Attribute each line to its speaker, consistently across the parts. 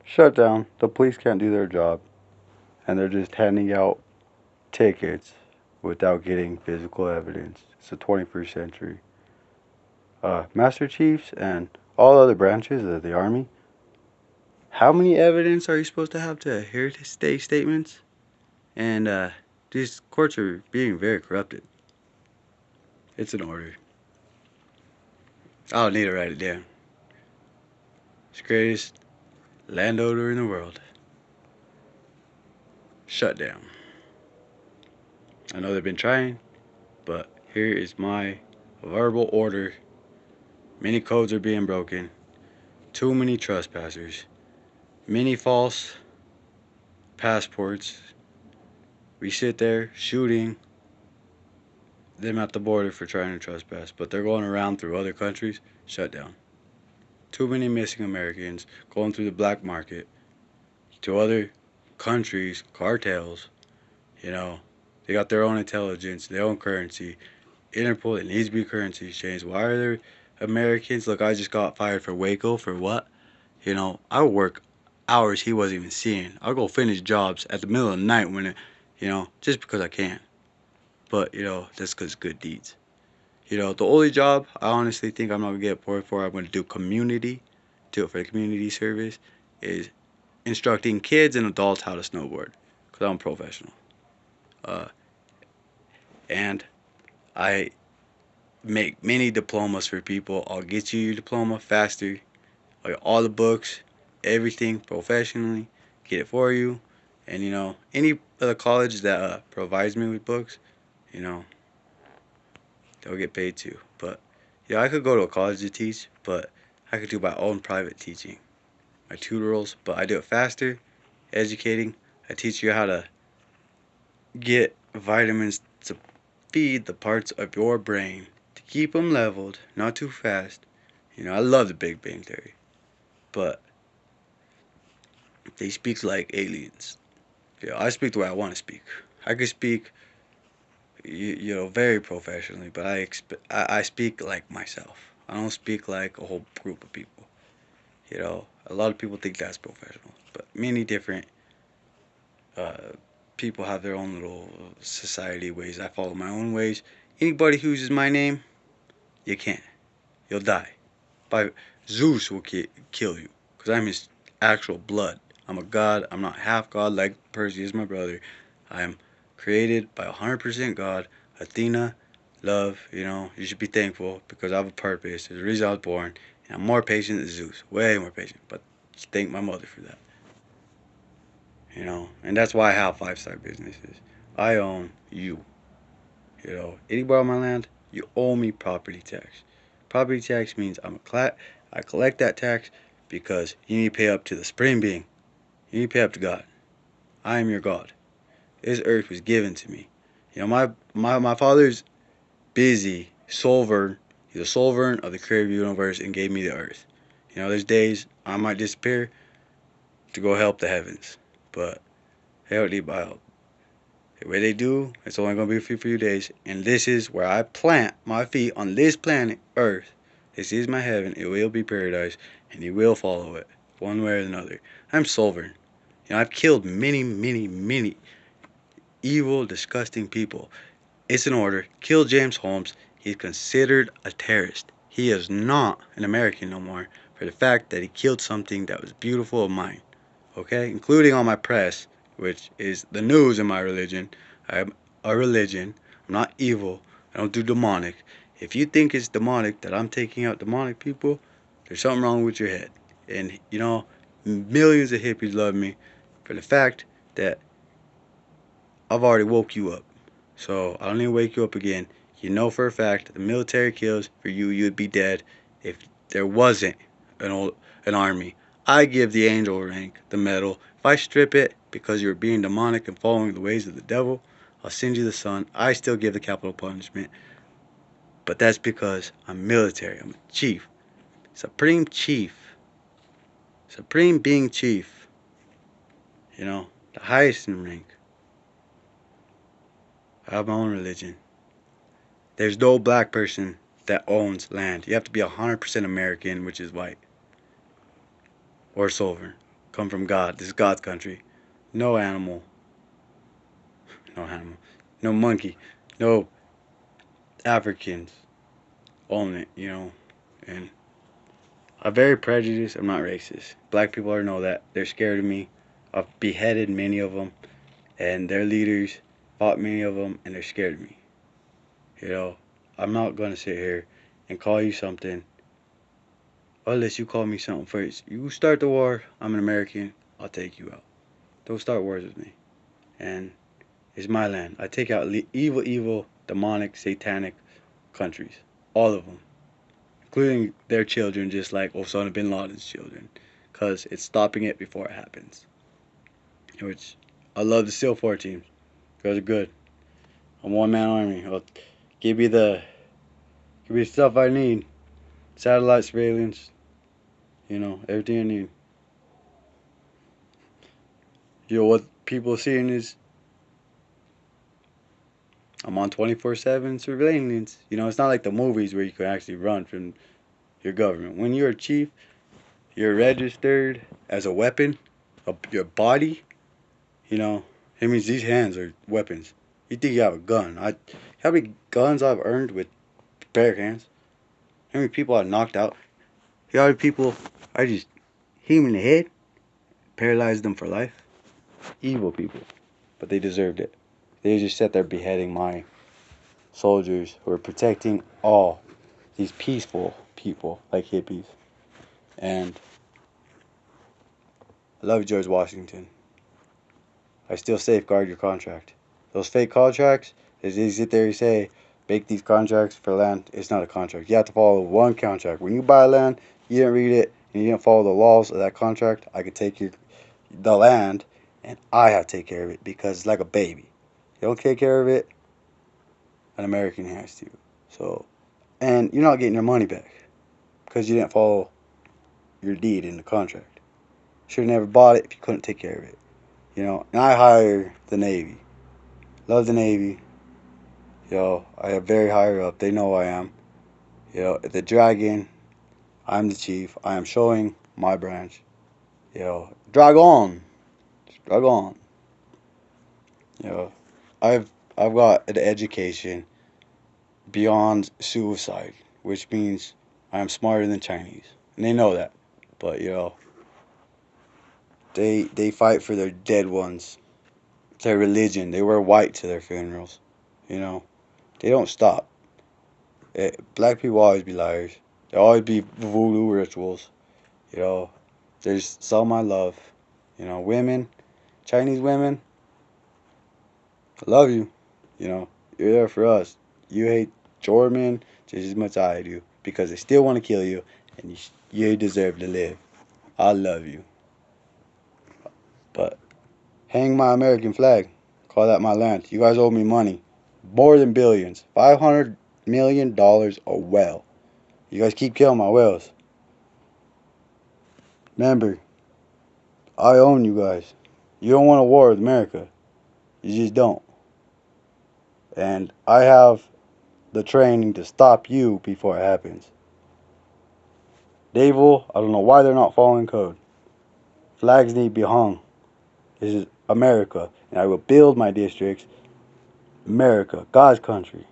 Speaker 1: Shut down. The police can't do their job, and they're just handing out tickets without getting physical evidence. It's the 21st century. Master Chiefs and all other branches of the Army, how many evidence are you supposed to have to hearsay statements? And these courts are being very corrupted. It's an order. I don't need to write it down. It's the greatest landowner in the world. Shut down. I know they've been trying, but here is my verbal order. Many codes are being broken. Too many trespassers. Many false passports. We sit there shooting them at the border for trying to trespass, but they're going around through other countries. Shut down. Too many missing Americans going through the black market to other countries, cartels. You know, they got their own intelligence, their own currency. Interpol, it needs to be currency exchange. Why are there Americans? Look, I just got fired for Waco for what? I would work hours he wasn't even seeing. I'll go finish jobs at the middle of the night when just because I can. But, that's because good deeds. The only job I honestly think I'm not going to get employed for, I'm going to do do it for the community service, is instructing kids and adults how to snowboard. Because I'm a professional. Uh, and I make many diplomas for people. I'll get you your diploma faster. Like all the books, everything professionally, get it for you. And any other college that provides me with books, you know, they'll get paid too. But I could go to a college to teach, but I could do my own private teaching, my tutorials. But I do it faster, educating. I teach you how to get vitamins to feed the parts of your brain to keep them leveled, not too fast. I love the Big Bang Theory, but they speak like aliens. I speak the way I want to speak. I can speak, very professionally, but I speak like myself. I don't speak like a whole group of people. A lot of people think that's professional, but many different uh, people have their own little society ways. I follow my own ways. Anybody who uses my name, you can't. You'll die. By Zeus will kill you, because I'm his actual blood. I'm a god. I'm not half god like Percy is my brother. I'm created by 100% God. Athena, love, you should be thankful because I have a purpose. There's a reason I was born. And I'm more patient than Zeus. Way more patient. But thank my mother for that. And that's why I have five-star businesses. I own you. Anybody on my land, you owe me property tax. Property tax means I collect that tax because you need to pay up to the supreme being. You need to pay up to God. I am your God. This earth was given to me. My father's busy, sovereign. He's a sovereign of the creative universe and gave me the earth. There's days I might disappear to go help the heavens, but they don't need my help. The way they do, it's only going to be for a few days, and this is where I plant my feet on this planet, Earth. This is my heaven. It will be paradise, and you will follow it, one way or another. I'm sovereign. I've killed many, many, many evil, disgusting people. It's an order. Kill James Holmes. He's considered a terrorist. He is not an American no more for the fact that he killed something that was beautiful of mine. Okay? Including on my press, which is the news in my religion. I'm a religion. I'm not evil. I don't do demonic. If you think it's demonic that I'm taking out demonic people, there's something wrong with your head. And, millions of hippies love me for the fact that I've already woke you up. So I don't need to wake you up again. You know for a fact that the military kills. For you, you'd be dead if there wasn't an army. I give the angel rank, the medal. If I strip it because you're being demonic and following the ways of the devil, I'll send you the sun. I still give the capital punishment. But that's because I'm military. I'm a chief. Supreme chief. Supreme being chief. The highest in rank. I have my own religion. There's no black person that owns land. You have to be 100% American, which is white, or sovereign. come from God. This is God's country. No animal. No animal. No monkey. No Africans own it, you know. And I'm very prejudiced. I'm not racist. Black people already know that. They're scared of me. I've beheaded many of them. And their leaders fought many of them. And they're scared of me. You know. I'm not going to sit here and call you something unless you call me something first. You start the war. I'm an American. I'll take you out. Don't start wars with me. And it's my land. I take out evil, demonic, satanic countries. All of them. Including their children, just like Osama bin Laden's children. Because it's stopping it before it happens. Which, I love the SEAL 4 teams. You guys are good. I'm one-man army. I'll give you the stuff I need. Satellite surveillance. You know, everything I need. You know what people are seeing is I'm on 24/7 surveillance. You know, it's not like the movies where you can actually run from your government. When you're a chief, you're registered as a weapon. Your body, you know, it means these hands are weapons. You think you have a gun. How many guns I've earned with bare hands? How many people I knocked out? How many people I just hit them in the head, paralyzed them for life? Evil people. But they deserved it. They just sat there beheading my soldiers who are protecting all these peaceful people like hippies. And I love George Washington. I still safeguard your contract. Those fake contracts, as they sit there and say, make these contracts for land, it's not a contract. You have to follow one contract. When you buy land, you didn't read it, and you didn't follow the laws of that contract, I could take the land, and I have to take care of it because it's like a baby. You don't take care of it, an American has to. So, and you're not getting your money back because you didn't follow your deed in the contract. Should have never bought it if you couldn't take care of it. You know, and I hire the Navy. Love the Navy. You know, I am very higher up. They know I am. You know, the Dragon, I'm the chief. I am showing my branch. You know, Dragon. Dragon. You know, I've got an education beyond suicide, which means I am smarter than Chinese. And they know that. But, you know, they fight for their dead ones. It's their religion. They wear white to their funerals. You know, they don't stop. Black people always be liars. There always be voodoo rituals. You know, there's some I love. You know, women, Chinese women, I love you. You know, you're there for us. You hate Jordan just as much as I do because they still want to kill you and you deserve to live. I love you. But hang my American flag. Call that my land. You guys owe me money. More than billions. $500 million a whale. You guys keep killing my whales. Remember, I own you guys. You don't want a war with America. You just don't. And I have the training to stop you before it happens. Devil, I don't know why they're not following code. Flags need to be hung. This is America. And I will build my districts. America, God's country.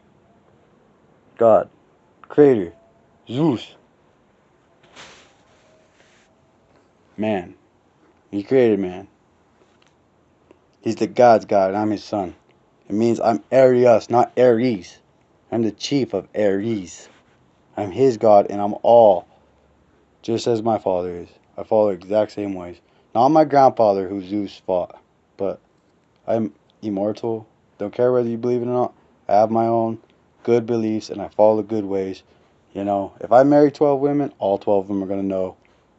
Speaker 1: God, Creator, Zeus. Man. He created man. He's the God's God, and I'm his son. It means I'm Arius, not Aries. I'm the chief of Aries. I'm his God, and I'm all, just as my father is. I follow the exact same ways. Not my grandfather, who Zeus fought, but I'm immortal. Don't care whether you believe it or not. I have my own good beliefs, and I follow the good ways. You know, if I marry 12 women, all 12 of them are going to know.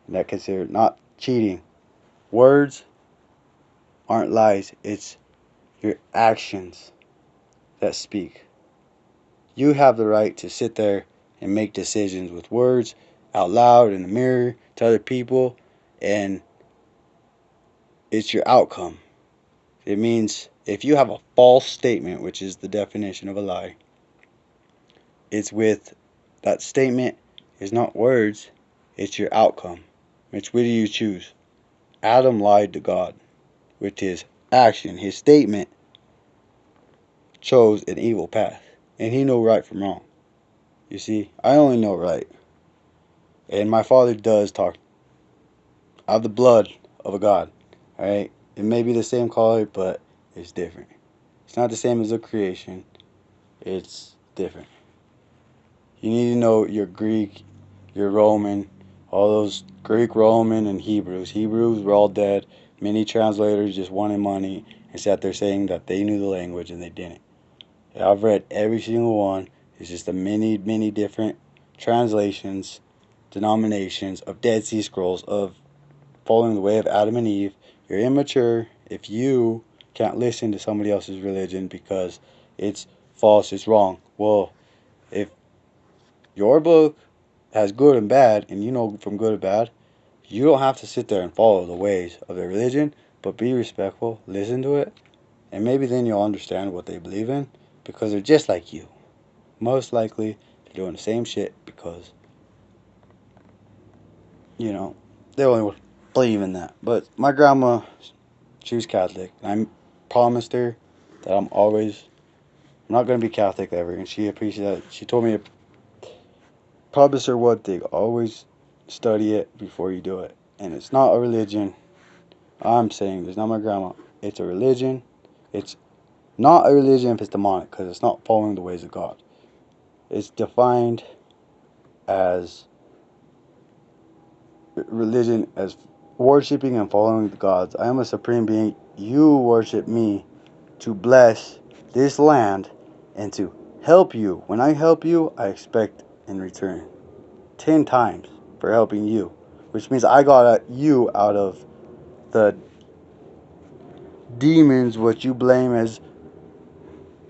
Speaker 1: And that considered not cheating. Words aren't lies. It's your actions that speak. You have the right to sit there and make decisions with words out loud in the mirror to other people, and it's your outcome. It means if you have a false statement, which is the definition of a lie, it's with that statement is not words, it's your outcome. Which way do you choose? Adam lied to God with his action. His statement chose an evil path. And he knew right from wrong. You see, I only know right. And my father does talk out of the blood of a God. Alright? It may be the same color, but it's different. It's not the same as a creation. It's different. You need to know your Greek, your Roman, all those Greek, Roman, and Hebrews. Hebrews were all dead. Many translators just wanted money and sat there saying that they knew the language and they didn't. I've read every single one. It's just a many different translations, denominations of Dead Sea Scrolls of following the way of Adam and Eve. You're immature if you can't listen to somebody else's religion because it's false, it's wrong. Well, if your book has good and bad, and you know from good and bad, you don't have to sit there and follow the ways of their religion, but be respectful, listen to it, and maybe then you'll understand what they believe in, because they're just like you. Most likely, they're doing the same shit because, you know, they only believe in that. But my grandma, she was Catholic, and I promised her that I'm not going to be Catholic ever, and she appreciated that. She told me to promise her one thing: always study it before you do it. And it's not a religion. I'm saying it's not my grandma. It's a religion. It's not a religion if it's demonic, because it's not following the ways of God. It's defined as religion as worshiping and following the gods. I am a supreme being. You worship me to bless this land and to help you. When I help you, I expect in return 10 times for helping you, which means I got you out of the demons, what you blame as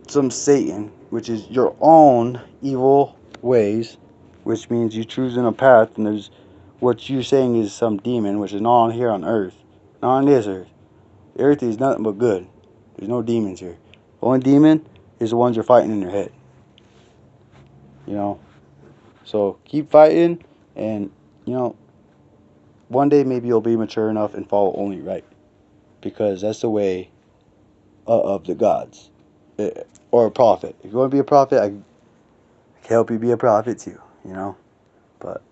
Speaker 1: some Satan, which is your own evil ways, which means you choosing a path, and there's what you're saying is some demon, which is not on here on earth, not on this earth. Earth is nothing but good. There's no demons here. The only demon is the ones you're fighting in your head. You know? So keep fighting, and, you know, one day maybe you'll be mature enough and follow only right. Because that's the way of the gods. Or a prophet. If you want to be a prophet, I can help you be a prophet too, you know? But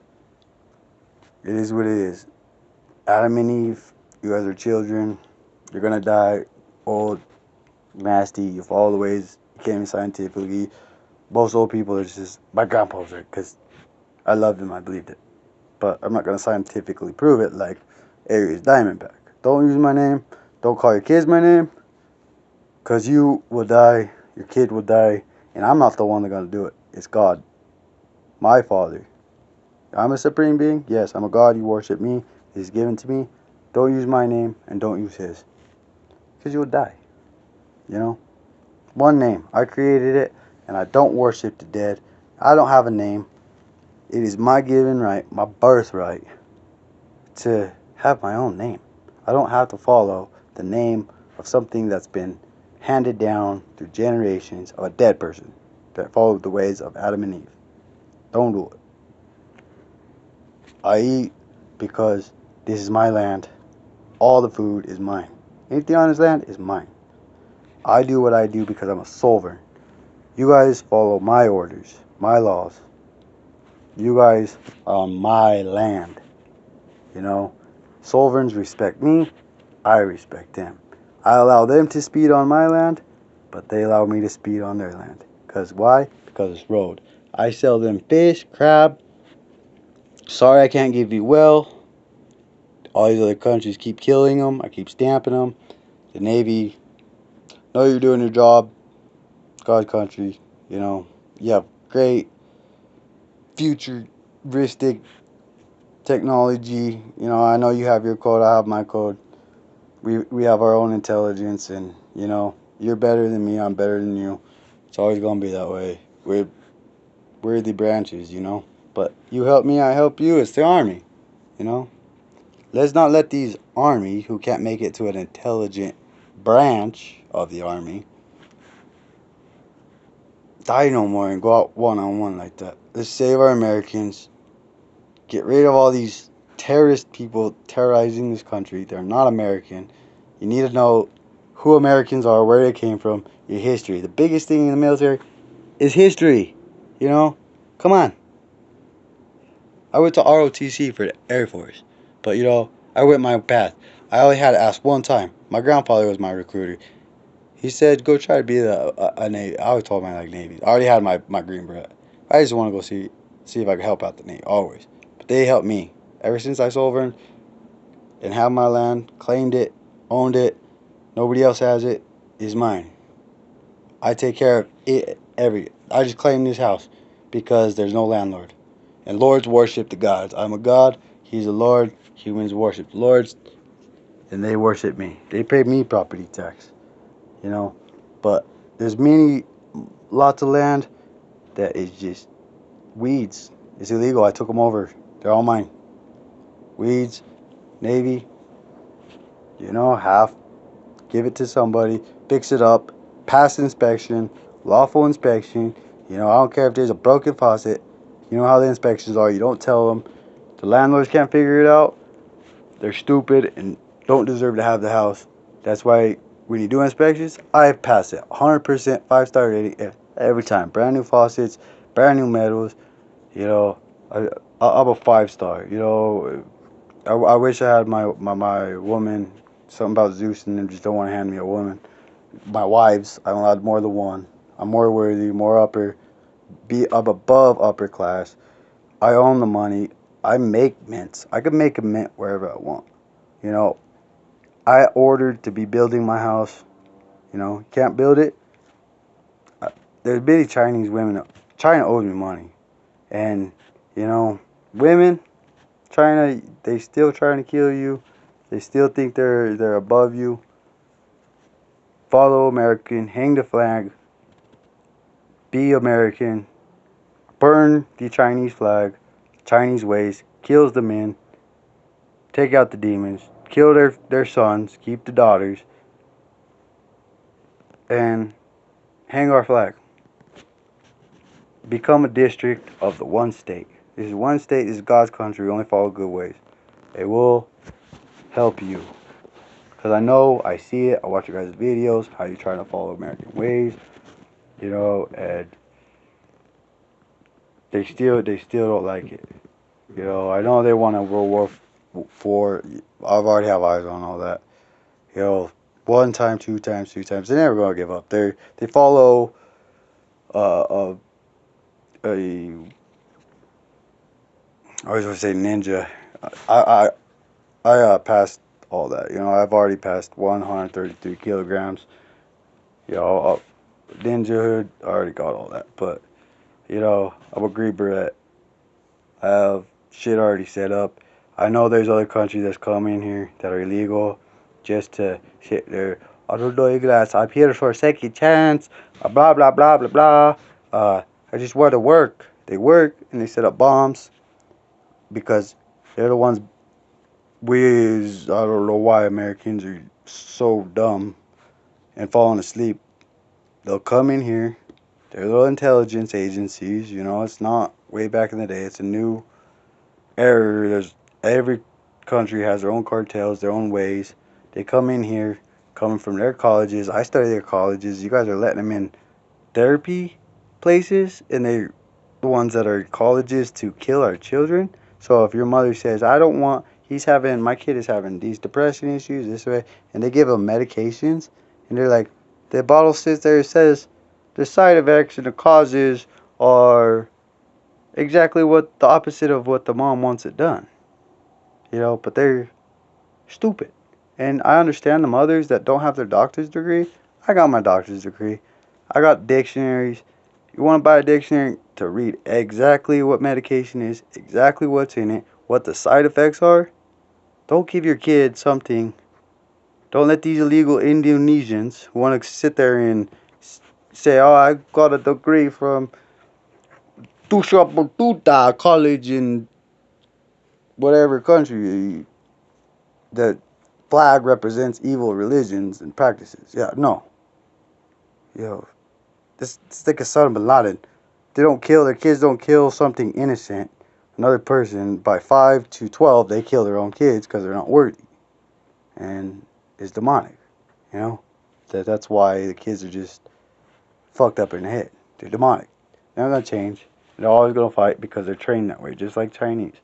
Speaker 1: it is what it is. Adam and Eve, you guys are children. You're going to die old, nasty. You follow the ways you can't even scientifically. Most old people are just, my grandpa was right, because I loved him, I believed it. But I'm not going to scientifically prove it like Aries Diamondback. Don't use my name. Don't call your kids my name. Because you will die, your kid will die, and I'm not the one that's going to do it. It's God, my Father. I'm a supreme being. Yes, I'm a God. You worship me. He's given to me. Don't use my name and don't use his. Because you will die. You know? One name. I created it, and I don't worship the dead. I don't have a name. It is my given right, my birthright, to have my own name. I don't have to follow the name of something that's been handed down through generations of a dead person that followed the ways of Adam and Eve. Don't do it. I eat because this is my land. All the food is mine. Anything on this land is mine. I do what I do because I'm a sovereign. You guys follow my orders, my laws. You guys are on my land. You know, sovereigns respect me. I respect them. I allow them to speed on my land, but they allow me to speed on their land. Because why? Because it's road. I sell them fish, crab. Sorry I can't give you well. All these other countries keep killing them. I keep stamping them. The Navy, know you're doing your job. God country, you know. You have great futuristic technology. You know, I know you have your code. I have my code. We have our own intelligence, and, you know, you're better than me. I'm better than you. It's always going to be that way. We're the branches, you know. But you help me, I help you. It's the army, you know. Let's not let these army who can't make it to an intelligent branch of the army die no more and go out one-on-one like that. Let's save our Americans. Get rid of all these terrorist people terrorizing this country. They're not American. You need to know who Americans are, where they came from, your history. The biggest thing in the military is history. You know? Come on. I went to ROTC for the Air Force. But, I went my path. I only had to ask one time. My grandfather was my recruiter. He said, go try to be a Navy. I always told him I like Navy. I already had my green beret. I just want to go see if I can help out the Navy, always. But they helped me. Ever since I sovereign and have my land, claimed it, owned it, nobody else has it, it's mine. I take care of it. I just claim this house because there's no landlord. And lords worship the gods. I'm a god. He's a lord. Humans worship the lords. And they worship me. They pay me property tax. But there's lots of land that is just weeds. It's illegal. I took them over. They're all mine. Weeds, Navy, half. Give it to somebody. Fix it up. Pass inspection. Lawful inspection. I don't care if there's a broken faucet. You know how the inspections are. You don't tell them. The landlords can't figure it out. They're stupid and don't deserve to have the house. That's why when you do inspections, I pass it. 100% 5-star rating every time. Brand new faucets, brand new metals. I'm a 5-star. I wish I had my woman. Something about Zeus and them just don't want to hand me a woman. My wives, I'm allowed more than one. I'm more worthy, more I'm above upper class. I own the money. I make mints. I could make a mint wherever I want. I ordered to be building my house. Can't build it. There's many Chinese women. China owes me money. And, women, China, they still trying to kill you. They still think they're above you. Follow American. Hang the flag. Be American. Burn the Chinese flag. Chinese ways. Kills the men. Take out the demons. Kill their sons. Keep the daughters. And hang our flag. Become a district of the one state. This is one state. This is God's country. We only follow good ways. It will help you. Because I see it. I watch your guys' videos. How you trying to follow American ways. And they still don't like it. I know they want a World War IV. I've already have eyes on all that. One time, two times, three times. They're never gonna give up. They follow I always want to say ninja. I passed all that. I've already passed 133 kilograms. Ninjahood. I already got all that. But I'm a green beret. I have shit already set up. I know there's other countries that's coming here that are illegal just to sit there. I don't know, guys. I'm here for a second chance. Blah, blah, blah, blah, blah. I just want to work. They work and they set up bombs because they're the ones. I don't know why Americans are so dumb and falling asleep. They'll come in here. They're little intelligence agencies. It's not way back in the day. It's a new era. Every country has their own cartels, their own ways. They come in here, coming from their colleges. I study their colleges. You guys are letting them in therapy places, and they're the ones that are colleges to kill our children. So if your mother says, my kid is having these depression issues this way, and they give them medications, and they're like, the bottle sits there, it says, the side effects and the causes are exactly what the opposite of what the mom wants it done. But they're stupid. And I understand the mothers that don't have their doctor's degree. I got my doctor's degree. I got dictionaries. You want to buy a dictionary to read exactly what medication is, exactly what's in it, what the side effects are? Don't give your kid something. Don't let these illegal Indonesians who want to sit there and say, oh, I got a degree from Tusha College in whatever country. That flag represents evil religions and practices. Yeah, no. This stick of Osama bin Laden. Their kids don't kill something innocent Another person, by 5 to 12, they kill their own kids because they're not worthy. And it's demonic, you know? That's why the kids are just fucked up in the head. They're demonic. They're not going to change. They're always going to fight because they're trained that way, just like Chinese.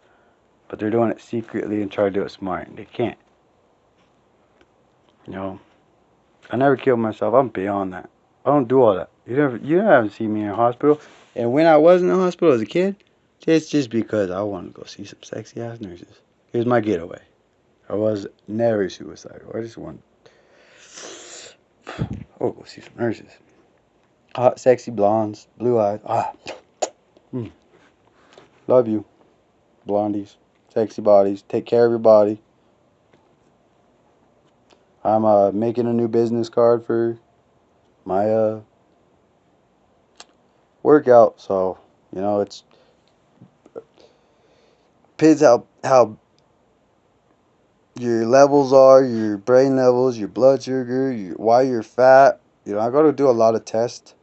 Speaker 1: But they're doing it secretly and trying to do it smart. They can't. You know? I never killed myself. I'm beyond that. I don't do all that. You haven't seen me in a hospital. And when I was in the hospital as a kid, it's just because I wanted to go see some sexy ass nurses. Here's my getaway. I was never suicidal. I just want go see some nurses. Hot, sexy blondes, blue eyes. Love you, blondies, sexy bodies. Take care of your body. I'm making a new business card for my workout. So it's depends how your levels are, your brain levels, your blood sugar, why you're fat. I got to do a lot of tests.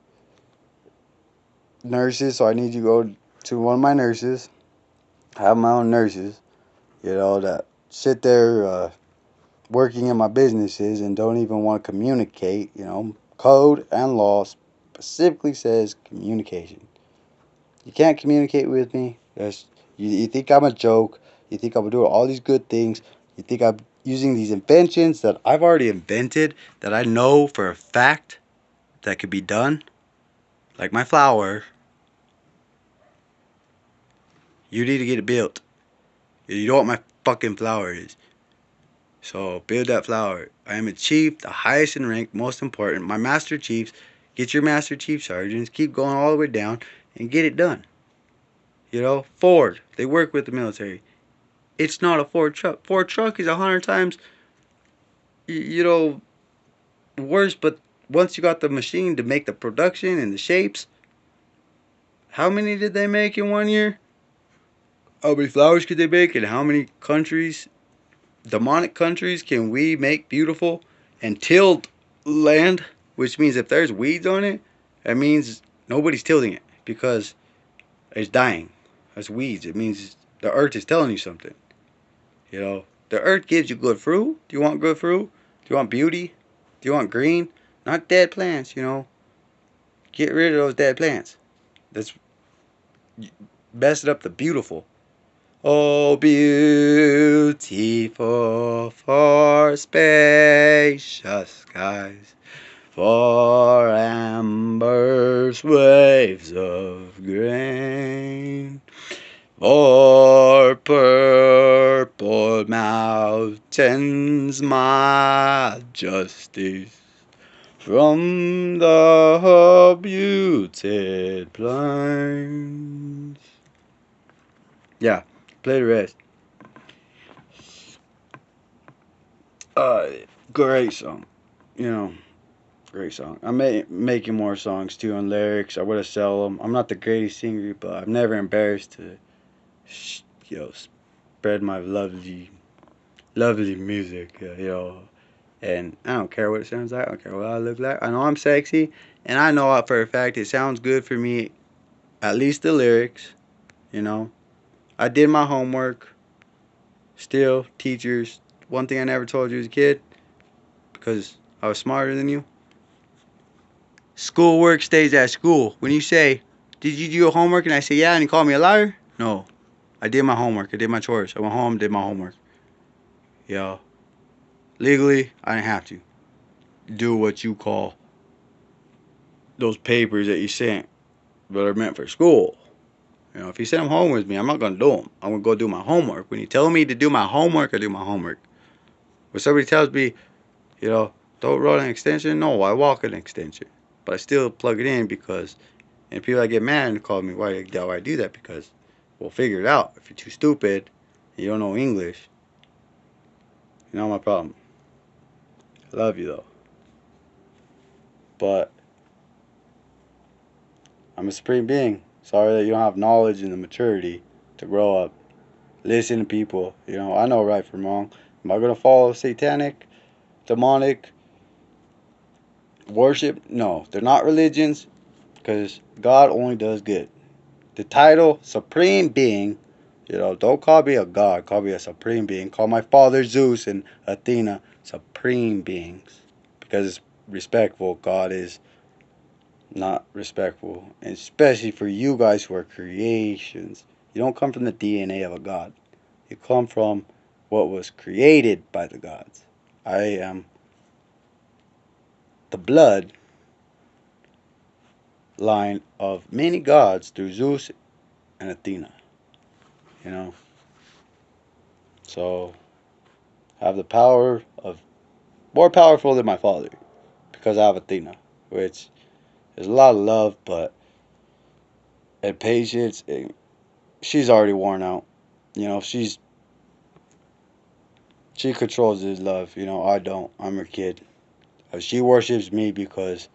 Speaker 1: Nurses, so I need you to go to one of my nurses. I have my own nurses, that sit there working in my businesses and don't even want to communicate. Code and law specifically says communication. You can't communicate with me. You think I'm a joke. You think I'm doing all these good things. You think I'm using these inventions that I've already invented that I know for a fact that could be done. Like my flower. You need to get it built. You know what my fucking flower is. So build that flower. I am a chief, the highest in rank, most important. My master chiefs, get your master chief sergeants, keep going all the way down and get it done. Ford, they work with the military. It's not a Ford truck. Ford truck is 100 times, worse. But once you got the machine to make the production and the shapes, how many did they make in 1 year? How many flowers could they make? And how many countries, demonic countries, can we make beautiful and tilled land? Which means if there's weeds on it, that means nobody's tilling it because it's dying. That's weeds. It means the earth is telling you something. The earth gives you good fruit. Do you want good fruit? Do you want beauty? Do you want green? Not dead plants, Get rid of those dead plants. That's messing up the beautiful. Oh, beautiful for spacious skies, for amber waves of grain, for purple mountains, my justice, from the beauted plains. Yeah, play the rest. Great song. Great song. I'm making more songs too on lyrics. I would have sell them. I'm not the greatest singer, but I'm never embarrassed to, spread my lovely, lovely music. And I don't care what it sounds like. I don't care what I look like. I know I'm sexy, and I know for a fact it sounds good for me. At least the lyrics. I did my homework. Still, teachers. One thing I never told you as a kid, because I was smarter than you. Schoolwork stays at school. When you say, did you do your homework? And I say, yeah, and you call me a liar? No. I did my homework. I did my chores. I went home, did my homework. Legally, I didn't have to do what you call those papers that you sent that are meant for school. If you send them home with me, I'm not going to do them. I'm going to go do my homework. When you tell me to do my homework, I do my homework. When somebody tells me, don't run an extension, no, I walk an extension. But I still plug it in because, and people that get mad and call me, why do I do that? Because we'll figure it out. If you're too stupid and you don't know English, not my problem. I love you though. But I'm a supreme being. Sorry that you don't have knowledge and the maturity to grow up. Listen to people. I know right from wrong. Am I going to follow satanic, demonic, worship? No. They're not religions because God only does good. The title, Supreme Being, You know, don't call me a god. Call me a supreme being. Call my father Zeus and Athena supreme beings, because it's respectful. God is not respectful, and especially for you guys who are creations. You don't come from the DNA of a god. You come from what was created by the gods. I am the blood line of many gods through Zeus and Athena. You know, so I have the power of more powerful than my father because I have Athena, which is a lot of love, but and patience. She's already worn out. You know, she controls his love. You know, I don't. I'm her kid. She worships me because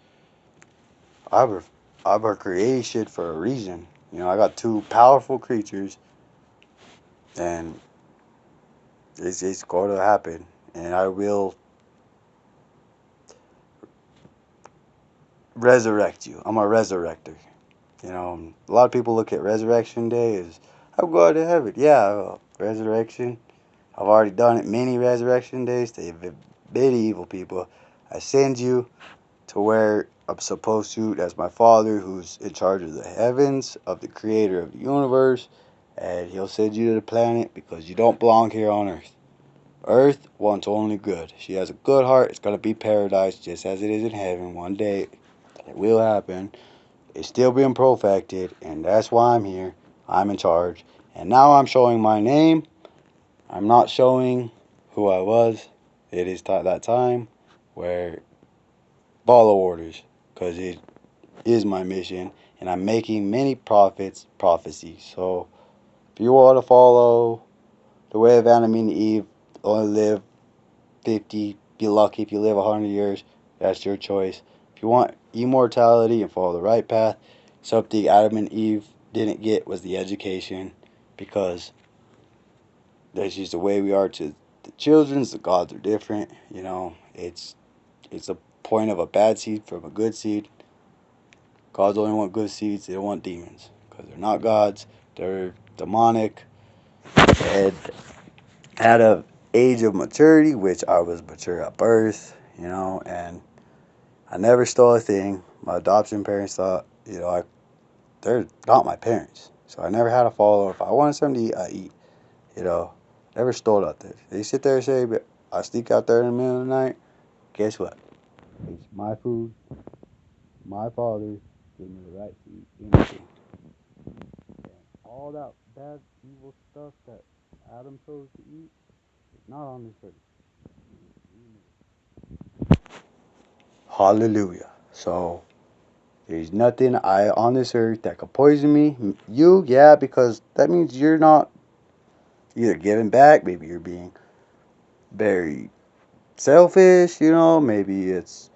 Speaker 1: I'm her, I'm her creation for a reason. You know, I got two powerful creatures, and it's going to happen. And I will resurrect you. I'm a resurrector. You know, a lot of people look at Resurrection Day as I'm going to heaven. Yeah, resurrection. I've already done it many resurrection days. They've been many evil people. I send you to where I'm supposed to. That's my Father who's in charge of the heavens, of the creator of the universe. And he'll send you to the planet because you don't belong here on earth. Earth wants only good. She has a good heart. It's going to be paradise just as it is in heaven one day. It will happen. It's still being perfected, and that's why I'm here. I'm in charge. And now I'm showing my name. I'm not showing who I was. It is that time where follow orders, because it is my mission, and I'm making many prophecies. So if you want to follow the way of Adam and Eve, only live 50, be lucky if you live 100 years, that's your choice. If you want immortality and follow the right path, something Adam and Eve didn't get was the education, because that's just the way we are to the children's. The gods are different. You know, it's a point of a bad seed from a good seed. Gods only want good seeds. They don't want demons because they're not gods. They're demonic. And at a age of maturity, which I was mature at birth, you know, and I never stole a thing. My adoption parents thought, you know, they're not my parents. So I never had a follow. If I wanted something to eat, I eat. You know, never stole nothing. They sit there and say, but I sneak out there in the middle of the night. Guess what? It's my food. My father gave me the right to eat anything. And all that bad, evil stuff that Adam chose to eat is not on this earth. Hallelujah. So there's nothing on this earth that could poison me. You, yeah, because that means you're not either giving back. Maybe you're being very selfish. You know, maybe it's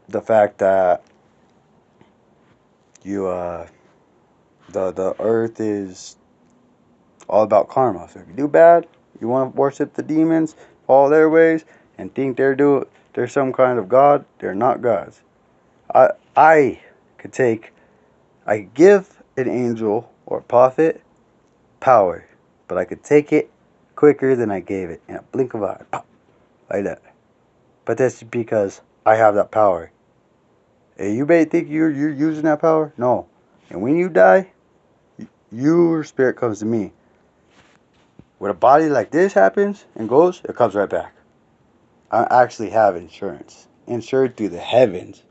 Speaker 1: the fact that you the earth is all about karma. So if you do bad, you want to worship the demons, follow their ways, and think they're some kind of god. They're not gods. I could take I could give an angel or a prophet power, but I could take it quicker than I gave it in a blink of an eye, pop, like that. But that's because I have that power. And you may think you're using that power. No. And when you die, your spirit comes to me. When a body like this happens and goes, it comes right back. I actually have insurance. Insured through the heavens.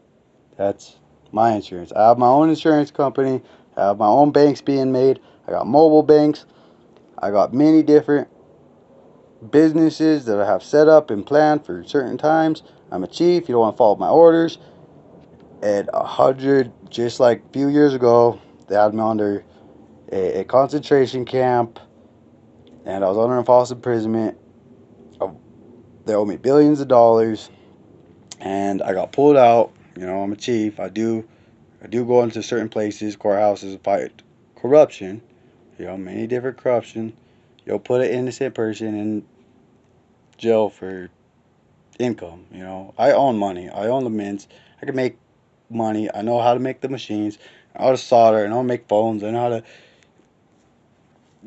Speaker 1: That's my insurance. I have my own insurance company. I have my own banks being made. I got mobile banks. I got many different businesses that I have set up and planned for certain times. I'm a chief. You don't want to follow my orders. At 100, just like a few years ago, they had me under a concentration camp, and I was under a false imprisonment. They owed me billions of dollars, and I got pulled out. You know, I'm a chief. I do go into certain places, courthouses, and fight corruption. You know, many different corruption. You'll put an innocent person in jail for income. You know, I own money. I own the mints. I can make money. I know how to make the machines. I know how to solder. I know how to make phones. I know how to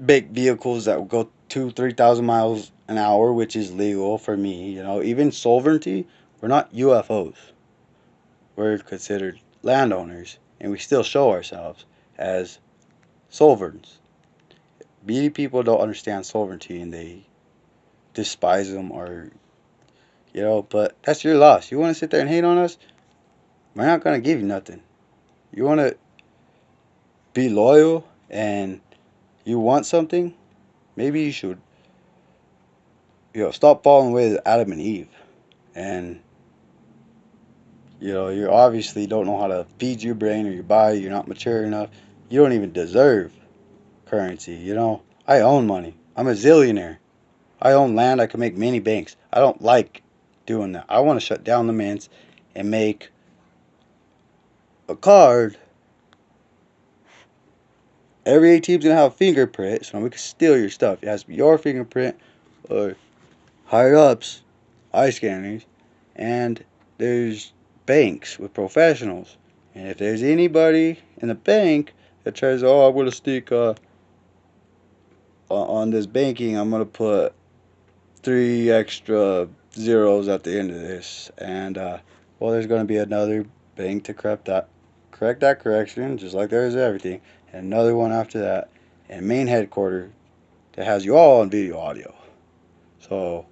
Speaker 1: big vehicles that will go 2,000-3,000 miles an hour, which is legal for me. Even sovereignty, we're not UFOs. We're considered landowners, and we still show ourselves as sovereigns. Many people don't understand sovereignty, and they despise them, but that's your loss. You want to sit there and hate on us? We're not going to give you nothing. You want to be loyal and you want something? Maybe you should, stop falling with Adam and Eve. And, you obviously don't know how to feed your brain or your body. You're not mature enough. You don't even deserve currency. I own money. I'm a zillionaire. I own land. I can make mini banks. I don't like doing that. I want to shut down the mints and make a card. Every ATM's gonna have a fingerprint, so we can steal your stuff. It has to be your fingerprint or higher ups, eye scanners, and there's banks with professionals. And if there's anybody in the bank that tries, I'm gonna stick on this banking, I'm gonna put 3 extra zeros at the end of this, and there's gonna be another bank to correct that correction, just like there is everything, and another one after that, and main headquarters that has you all on video audio. So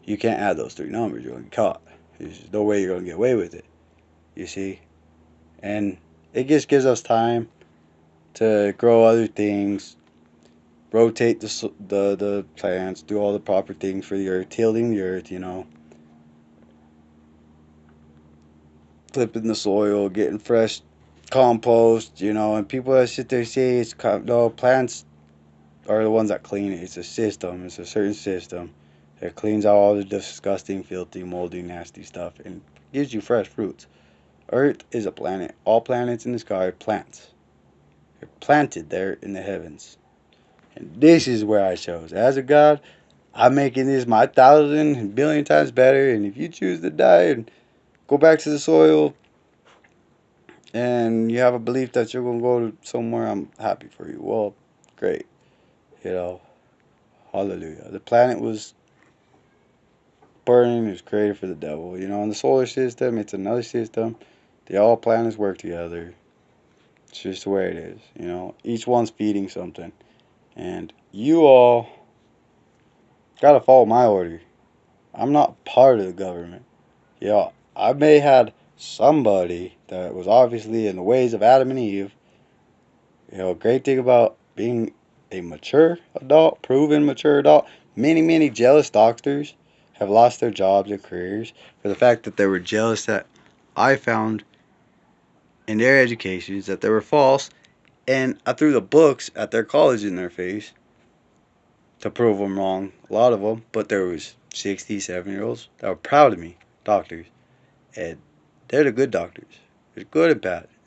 Speaker 1: you can't add those 3 numbers, you're gonna get caught. There's no way you're gonna get away with it. You see? And it just gives us time to grow other things, rotate the plants, do all the proper things for the earth, tilling the earth, flipping the soil, getting fresh compost, and people that sit there say no, plants are the ones that clean it. It's a system. It's a certain system that cleans out all the disgusting, filthy, moldy, nasty stuff and gives you fresh fruits. Earth is a planet. All planets in the sky are plants. They're planted there in the heavens. And this is where I chose. As a God, I'm making this my 1,000 and billion times better. And if you choose to die and go back to the soil and you have a belief that you're going to go somewhere, I'm happy for you. Well, great. Hallelujah. The planet was burning. It was created for the devil. In the solar system, it's another system. All planets work together. It's just the way it is. Each one's feeding something. And you all got to follow my order. I'm not part of the government. I may had somebody that was obviously in the ways of Adam and Eve. Great thing about being a mature adult, proven mature adult, many jealous doctors have lost their jobs and careers for the fact that they were jealous that I found in their educations that they were false, and I threw the books at their college in their face to prove them wrong, a lot of them, but there was 60, 70-year-olds that were proud of me, doctors, and they're the good doctors. There's good and bad.